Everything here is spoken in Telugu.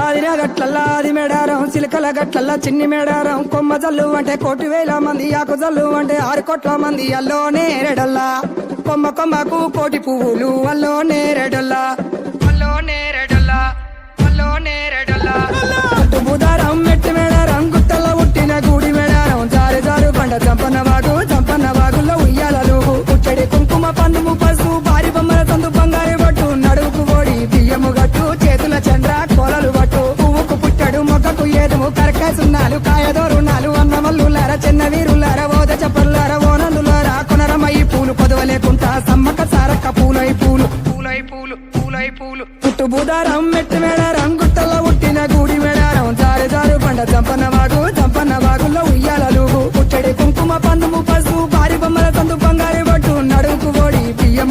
ఆదిన గట్లల్లా ఆది మేడారం చిలకల గట్లల్లా చిన్ని మేడారం కొమ్మ జల్లు అంటే 1,000,000 మంది ఆకు జల్లు అంటే 6 కోట్ల మంది అల్లో నేరెడల్లా కొమ్మ కొమ్మకు 1,000,000 పువ్వులు అల్లో నేరెడల్లా అల్లో నేరెడల్లా అల్లో నేరెడల్లా బుధారం మెట్టి మేడారం గుట్టల్లో పుట్టిన గూడి మేడారం జారు జారు పంట చంపన్న వాగుల్లో ఉయ్యాలలు పుచ్చడి కుంకుమ పందుము పసుపు భారీ బొమ్మల సందు బంగారు పట్టు నడువుకు ఓడి బియ్యము గట్టు చేతుల చంద్ర కోలలు పట్టు పువ్వుకు పుట్టడు మొక్కకు ఏదుము కరకాయ సున్నాలు కాయదోరున్నాలు అన్నమల్లులార చిన్న వీరులార ఓద చెప్పల్లార ఓనందులార కొనరమయ్యి పూలు కొదవలేకుంటా సమ్మక్క సారక్క పూలై పూలు పుట్టు బుధారం మెట్టి మేడ